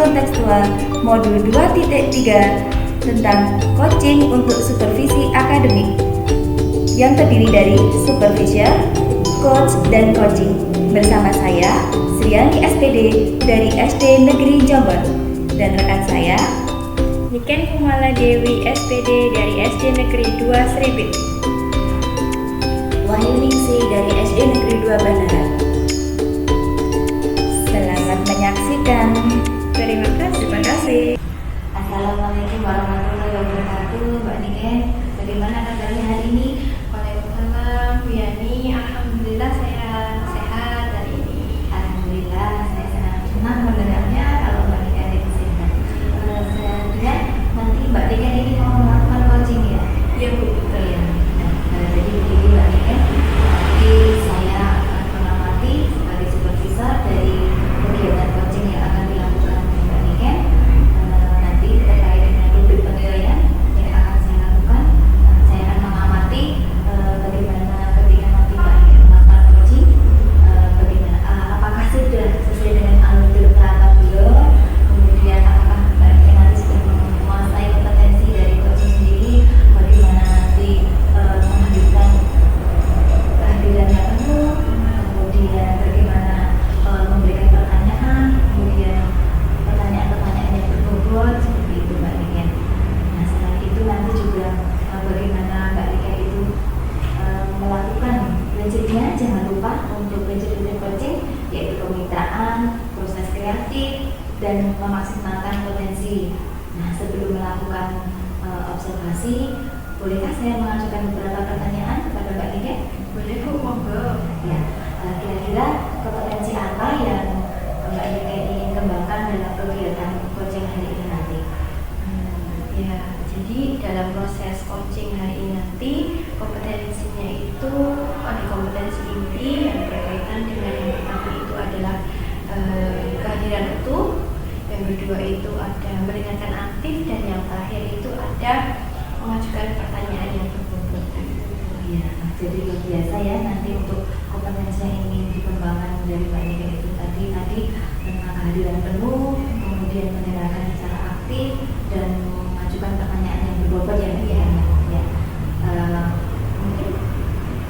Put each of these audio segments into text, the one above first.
kontekstual modul 2.3 tentang coaching untuk supervisi akademik yang terdiri dari supervisor, coach, dan coaching. Bersama saya, Sriani SPD dari SD Negeri Jombor, dan rekan saya, Niken Kumala Dewi SPD dari SD Negeri 2 Sribit, Wahyu Ningsih dari SD Negeri 2 Bandara. Selamat menyaksikan. Terima kasih. Assalamualaikum warahmatullahi wabarakatuh. Mbak Niken, bagaimana kabarnya hari ini? Waalaikumsalam, Bu Yani. Alhamdulillah saya sehat hari ini. Alhamdulillah, saya sangat senang mendengarnya kalau Mbak Niken itu sehat. Saya lihat nanti Mbak Niken ini mau melakukan coaching ya? Iya Bu, betul ya. Jadi begini Mbak Niken, nanti saya akan mengamati sebagai supervisor dari kegiatan coaching yang akan dilakukan Mbak Niken. Nanti terkait dengan rubrik penilaian yang akan saya lakukan, saya akan mengamati bagaimana ketika nanti Mbak Niken melakukan coaching, bagaimana apakah sudah sesuai dengan alur belum atau belum, kemudian apakah Mbak Niken nanti sudah menguasai kompetensi dari coaching sendiri, bagaimana nanti menghadirkan kehadiran yang penuh, kemudian bagaimana memberikan pertanyaan, kemudian pertanyaan-pertanyaan yang berbobot seperti itu Mbak Niken. Nah selain itu nanti juga bagaimana Mbak Niken itu melakukan belajarnya. Jangan lupa untuk belajar rutin coaching, yaitu kemitraan, proses kreatif, dan memaksimalkan potensi. Nah sebelum melakukan observasi, bolehkah saya mengajukan beberapa pertanyaan kepada Mbak Niken? Boleh Bu, monggo. Ya, kira-kira kompetensi apa yang Mbak Niken ingin kembangkan dalam kegiatan coaching hari ini nanti? Ya, jadi dalam proses coaching hari ini nanti kompetensinya itu ada kompetensi inti yang berkaitan dengan yang pertama itu adalah kehadiran utuh, yang kedua itu ada meringankan aktif, dan yang terakhir itu ada mengajukan pertanyaan yang berbobot. Ya, jadi luar biasa ya nanti untuk kompetensi yang ingin dikembangkan dari Mbak Niken itu tadi tentang kehadiran penuh, kemudian mendengarkan secara aktif dan mengajukan pertanyaan yang berbobot ya Mbak ya. Mungkin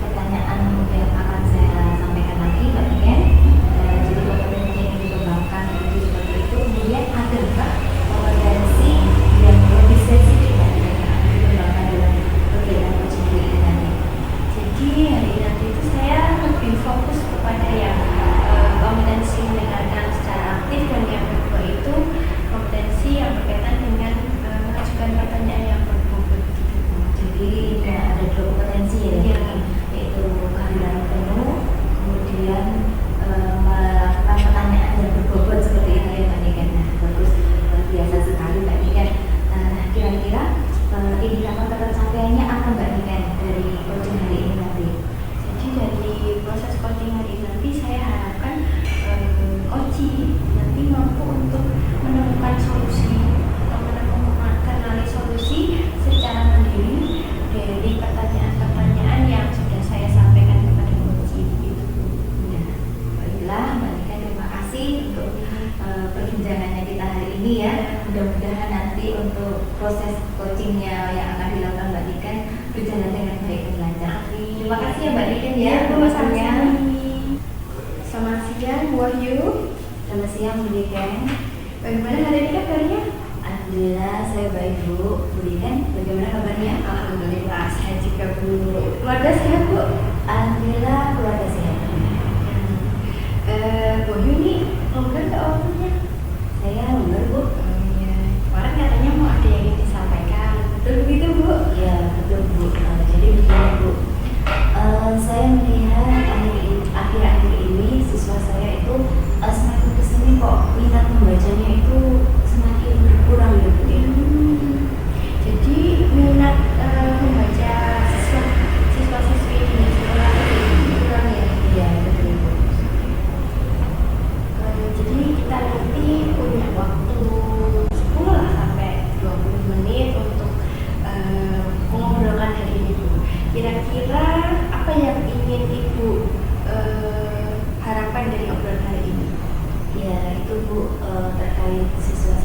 pertanyaan yang akan saya sampaikan lagi Mbak Niken. Jadi kompetensi yang ingin dikembangkan itu seperti itu. Kemudian ada nggak kompetensi yang lebih spesifik Mbak Niken yang akan dikembangkan dalam kegiatan coaching ini nanti? Jadi hari ini nanti itu saya lebih fokus kepada yang kompetensi mendengarkan secara aktif, dan yang kedua itu kompetensi yang berkaitan dengan mengajukan pertanyaan yang berbobot. Jadi ada dua kompetensi ya, yaitu kehadiran penuh, kemudian melakukan pertanyaan yang berbobot seperti itu ya Mbak Niken. Nah bagus, luar biasa sekali Mbak Niken. Nah kira-kira indikator tercapaiannya apa Mbak Niken dari coaching hari ini nanti? Jadi dari proses coaching hari ini nanti saya harapkan coaching nanti mampu untuk menemukan solusi atau mengenali solusi secara mandiri dari pertanyaan-pertanyaan yang sudah saya sampaikan kepada coaching gitu. Ya, baiklah Mbak Niken, terima kasih untuk perbincangannya kita hari ini ya. Mudah-mudahan nanti untuk proses coachingnya yang akan dilakukan Mbak Niken berjalan dengan baik dan lancar. Terima kasih ya Mbak Niken ya pembahasannya. Selamat siang Wahyu. Selamat siang Bu Niken. Bagaimana hari ini kabarnya? Alhamdulillah saya baik Bu. Bu Niken, bagaimana kabarnya? Alhamdulillah sehat juga Bu. Keluarga sehat Bu? Alhamdulillah keluarga sehat. Bu Wahyu ini longgar ke waktunya? Saya longgar Bu. Kemarin katanya mau ada yang ingin disampaikan. Betul begitu Bu? Ya betul Bu. Jadi begini Bu, saya melihat akhir-akhir ini siswa saya itu semakin kesini kok minat membacanya itu semakin berkurang ya Bu. Jadi minat membaca siswa-siswi di sekolah itu kurang ya? Iya betul Bu. Jadi kita nanti punya waktu 10 lah sampai 20 menit untuk mengobrolkan hari ini Bu. Kira-kira apa yang ingin Ibu harapkan dari obrolan hari ini? Ya itu Bu, terkait siswa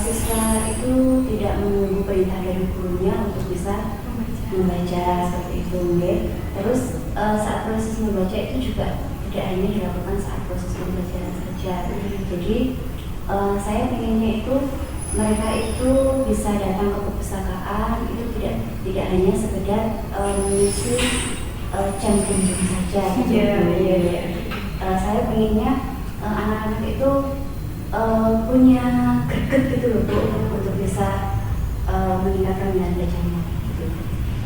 siswa itu tidak menunggu perintah dari gurunya untuk bisa membaca seperti itu, ya. Terus saat proses membaca itu juga tidak hanya dilakukan saat proses pembelajaran saja. Jadi saya pengennya itu mereka itu bisa datang ke perpustakaan itu tidak hanya sekedar mengisi jam kunjung saja. Saya pengennya anak-anak itu punya greget gitu loh Bu, untuk bisa meningkatkan minat bacanya. Gitu.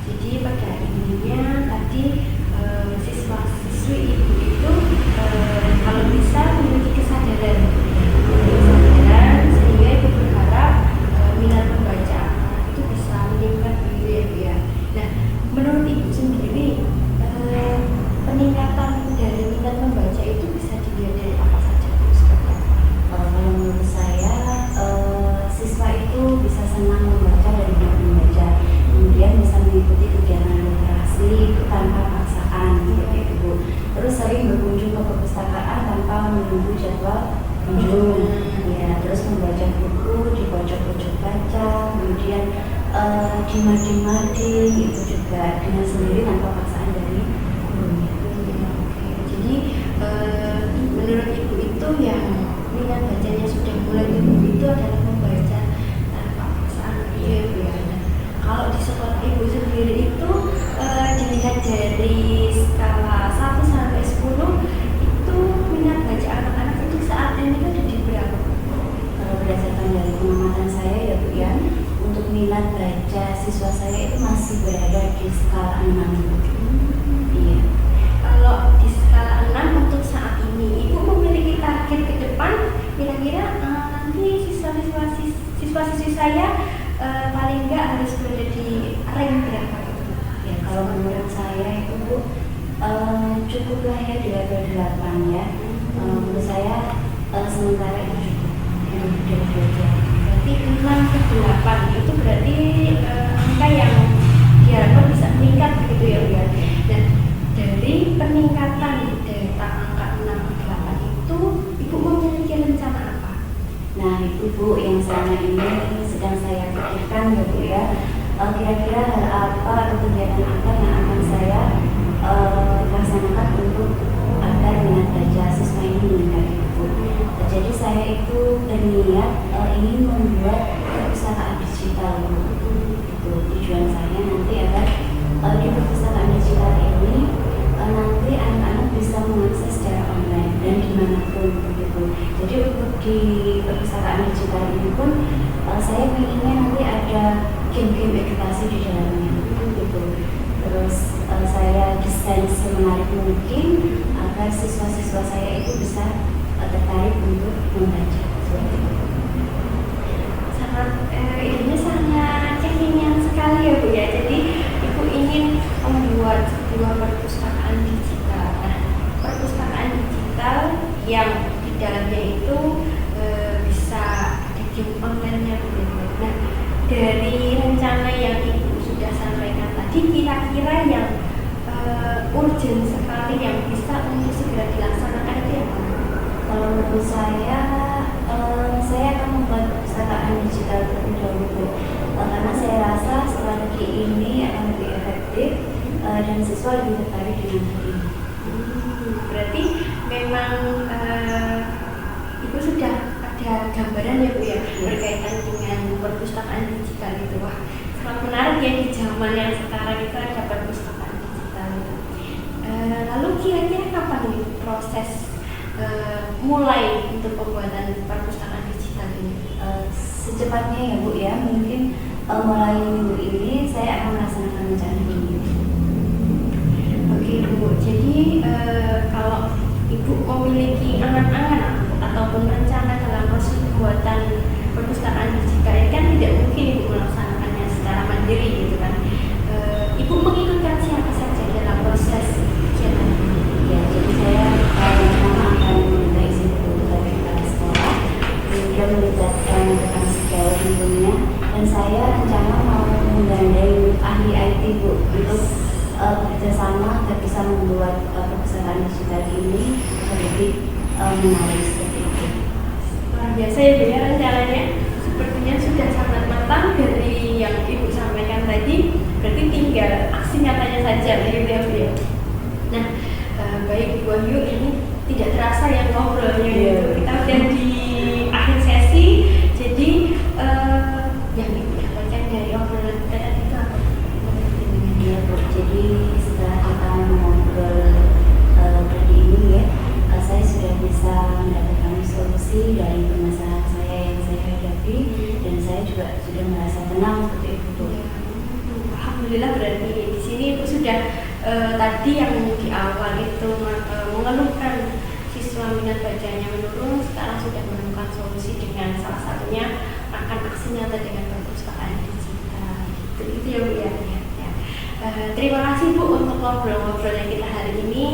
Jadi pada intinya tadi siswa-siswi ibu itu kalau bisa memiliki kesadaran sehingga ibu berharap minat membaca itu bisa meningkat gitu ya Bu ya. Nah, menurut ibu sendiri peningkatan dari minat membaca itu bisa dilihat dari apa saja Bu? Kalau menurut saya siswa itu bisa senang membaca dan minat membaca, kemudian bisa mengikuti kegiatan literasi itu tanpa paksaan seperti itu Bu. Terus sering berkunjung ke perpustakaan tanpa menunggu jadwal kunjung, ya. Terus membaca buku di pojok-pojok baca, kemudian di mading-mading itu juga dengan sendiri tanpa paksaan dari gurunya. Jadi menurut ibu itu yang minat bacanya sudah mulai tumbuh itu adalah membaca tanpa paksaan gitu ya Bu ya. Nah, kalau di sekolah ibu sendiri itu dilihat dari skala 1 sampai 10 itu minat baca anak-anak itu saat ini ada di berapa? Kalau berdasarkan dari pengamatan saya ya Bu ya, untuk minat baca siswa saya itu masih berada di skala 6. Iya. Kalau di skala 6 untuk saat ini, ibu memiliki target ke depan kira-kira nanti siswa-siswi saya paling enggak harus berada di rank berapa gitu? Ya, kalau menurut saya itu Bu cukuplah ya di level 8 ya. Menurut saya sementara itu cukup untuk belajar. Berarti 6 ke 8 itu berarti angka yang diharapkan bisa meningkat begitu ya Bu ya. Dan dari peningkatan data angka 6 ke 8 itu ibu memiliki rencana apa? Nah itu Bu yang selama ini sedang saya pikirkan ya Bu ya. Kira-kira hal apa atau kegiatan apa yang akan saya laksanakan untuk agar minat baca siswa ini meningkat Bu. Jadi saya itu berniat ingin membuat perpustakaan digital Bu. Itu tujuan saya nanti agar di perpustakaan digital ini nanti anak-anak bisa mengakses secara online dan dimanapun begitu. Jadi untuk di perpustakaan digital ini pun saya inginnya nanti ada game-game edukasi di dalamnya gitu. Terus saya desain semenarik mungkin agar siswa-siswa saya itu bisa tertarik untuk membaca. Ini sangat kekinian sekali ya Bu ya. Jadi ibu ingin membuat sebuah perpustakaan digital. Nah, perpustakaan digital yang di dalamnya itu bisa ada game online-nya Bu. Nah, dari rencana yang ibu sudah sampaikan tadi, kira-kira yang urgent sekali yang bisa untuk segera dilaksanakan itu apa? Kalau menurut saya akan membuat perpustakaan digital terlebih dahulu karena saya rasa strategi ini akan lebih efektif dan siswa lebih tertarik dengan hal ini. Berarti memang ibu sudah ada gambaran ya Bu ya berkaitan dengan perpustakaan digital itu. Wah, sangat menarik ya di zaman yang sekarang itu ada perpustakaan digital itu. Lalu kira-kira kapan nih proses mulai untuk pembuatan perpustakaan digital ini? Secepatnya ya Bu ya, mungkin mulai minggu ini saya akan melaksanakan rencana ini. Oke Bu, jadi kalau ibu memiliki angan-angan ataupun rencana dalam proses pembuatan perpustakaan digital ini kan tidak mungkin ibu melaksanakannya secara mandiri gitu kan. Ibu mengikutkan siapa saja dalam proses kegiatan ini? Ya, jadi saya pertama akan meminta izin dari kepala sekolah, kemudian melibatkan rekan sejauh tentunya, dan saya rencana mau menggandeng ahli IT Bu untuk bekerjasama agar bisa membuat perpustakaan digital ini lebih menarik seperti itu. Luar biasa ya Bu ya rencananya seperti sebenarnya sudah sangat matang dari yang Ibu sampaikan tadi, berarti tinggal aksi nyatanya saja begitu ya Bu ya. Nah, baik Bu Wahyu, ini tidak terasa yang ngobrolnya itu kita udah di akhir sesi, jadi yang Ibu sampaikan dari obrolan kita tadi itu apa? Iya Bu, jadi setelah kita ngobrol tadi ini ya, saya sudah bisa mendapatkan solusi dari permasalahan saya yang saya hadapi, dan saya juga sudah merasa tenang seperti itu Bu. Alhamdulillah, berarti di sini Ibu sudah tadi yang di awal itu mengeluhkan siswa minat bacanya menurun, sekarang sudah menemukan solusi dengan salah satunya akan aksi nyata dengan perpustakaan digital. Itu ya Bu ya. Terima kasih Bu untuk ngobrol-ngobrolnya kita hari ini.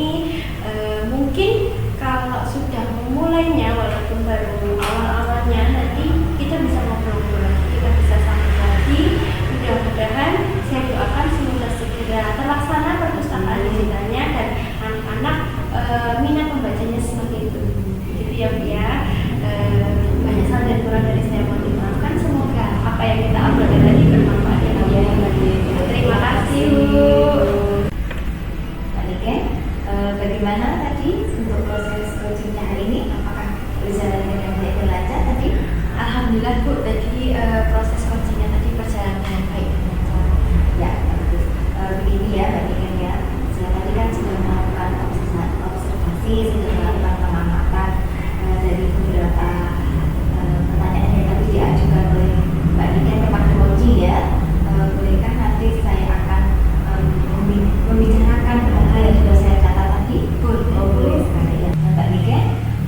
Mungkin kalau sudah memulainya, walaupun baru awal-awalnya, nanti kita bisa ngobrol-ngobrol lagi, kita bisa sambung lagi. Mudah-mudahan saya doakan semoga segera terlaksana perpustakaan digitalnya dan anak-anak minat membacanya semakin tumbuh. Gitu ya Bu ya. Banyak salah dan kurang dari saya mohon dimaafkan. Semoga apa yang kita upload tadi bermanfaat ya Bu ya. Terima kasih Bu. Mbak Niken, bagaimana tadi untuk proses coachingnya hari ini? Apakah berjalan dengan baik dan lancar tadi? Alhamdulillah Bu, tadi proses coachingnya tadi berjalan dengan baik dan lancar. Ya, bagus. Begini ya Mbak Niken ya, saya tadi kan sudah melakukan observasi, sudah melakukan pengamatan dari beberapa pertanyaan yang tadi diajukan oleh Mbak Niken kepada coaching ya. Bolehkah nanti saya akan membicarakan hal yang sudah saya catat tadi? Boleh sekali ya. Mbak Niken,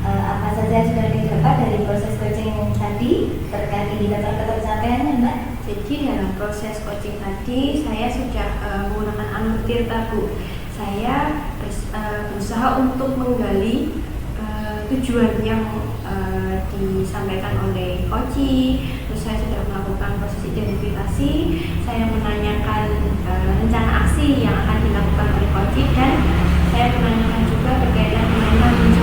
apa saja yang sudah didapat dari proses coaching tadi terkait indikator ketercapaiannya Mbak? Jadi dalam proses coaching tadi saya sudah menggunakan alur tirta Bu. Saya berusaha untuk menggali tujuan yang disampaikan oleh coaching. Terus saya sudah melakukan proses identifikasi. Saya menanyakan rencana aksi yang akan dilakukan oleh coaching, dan saya menanyakan juga berkaitan dengan tanggung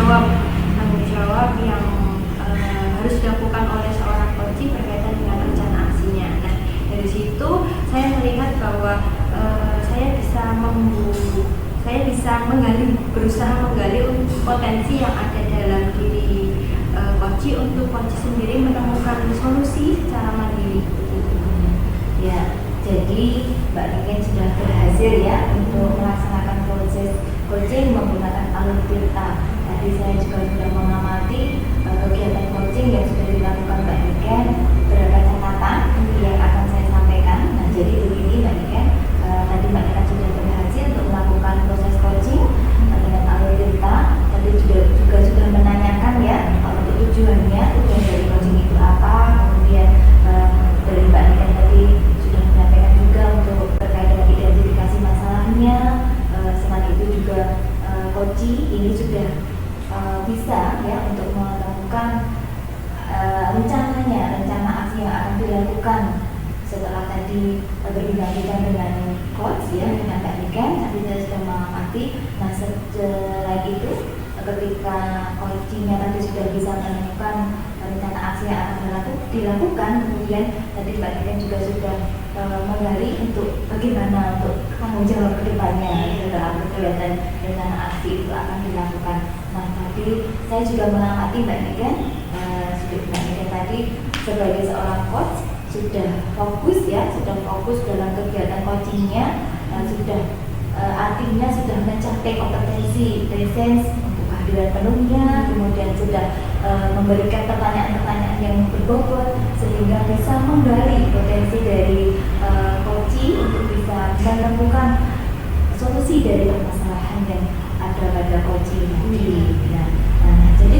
jawab yang harus dilakukan oleh seorang coaching berkaitan dengan rencana aksinya. Nah, dari situ saya melihat bahwa saya bisa berusaha menggali potensi yang ada dalam diri coaching untuk coaching sendiri menemukan solusi secara mandiri. Ya, jadi Mbak Niken sudah berhasil ya untuk melaksanakan proses coaching menggunakan alur tirta. Tadi saya juga sudah mengamati kegiatan coaching yang sudah dilakukan Mbak Niken, beberapa catatan yang akan saya sampaikan. Nah, jadi begini Mbak Niken, tadi Mbak Niken sudah berhasil untuk melakukan proses coaching dengan alur tirta. Tadi juga sudah menanyakan ya untuk tujuan dari coaching itu apa. Kemudian dari Mbak Niken tadi sudah menyampaikan juga untuk terkait dengan identifikasi masalahnya. Selain itu juga coaching ini sudah bisa ya untuk menemukan rencana aksi yang akan dilakukan setelah tadi berbincang-bincang dengan coach ya, dengan Mbak Niken. Tadi saya sudah mengamati. Nah, setelah itu ketika coachingnya tadi sudah bisa menemukan rencana aksi yang akan dilakukan, kemudian tadi Mbak Niken juga sudah menggali untuk bagaimana untuk tanggung jawab kedepannya dalam kegiatan rencana aksi itu akan dilakukan. Nah, tadi saya juga mengamati Mbak Niken, Mbak Niken tadi sebagai seorang coach sudah fokus dalam kegiatan coachingnya, sudah artinya sudah mencapai kompetensi presence untuk kehadiran penuhnya, kemudian sudah memberikan pertanyaan-pertanyaan yang berbobot sehingga bisa menggali potensi dari coaching untuk bisa menemukan solusi dari permasalahan yang ada pada coaching tadi. Nah, jadi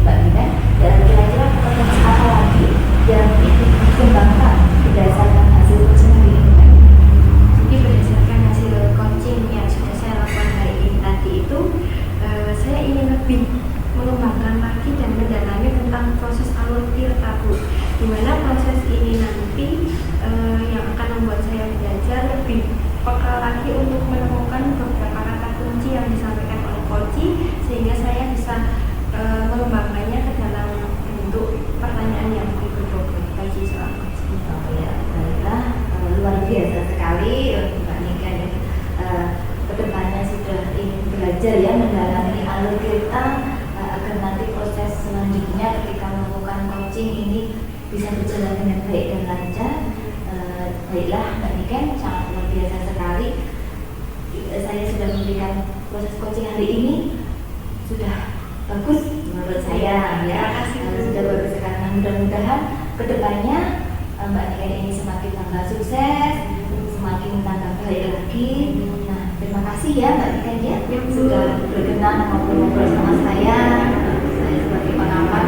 Mbak Niken, kira-kira kompetensi apa lagi yang dikembangkan berdasarkan hasil coaching ini? Jadi berdasarkan hasil coaching yang sudah saya lakukan hari ini tadi itu, saya ingin lebih mengembangkan lagi dan mendalami tentang proses alur tirta Bu, dimana proses ini nanti yang akan membuat saya belajar lebih peka lagi untuk menemukan beberapa kata kunci yang disampaikan oleh coaching, sehingga saya bisa mengembangkannya ke dalam bentuk pertanyaan yang lebih berbobot bagi biasa sekali untuk Mbak Nika yang kedepannya sudah ingin belajar ya mendalami alur kita agar nanti proses selanjutnya ketika melakukan coaching ini bisa berjalan dengan baik dan lancar. Baiklah Mbak Nika, sangat luar biasa sekali. Saya sudah memberikan proses coaching hari ini sudah bagus menurut saya ya. Sudah bagus sekali. Mudah-mudahan kedepannya Mbak Nika ini semakin tambah sukses, semakin tambah baik lagi. Nah, terima kasih ya Mbak Nika ya sudah berkenan ngobrol-ngobrol sama saya sebagai pengamat.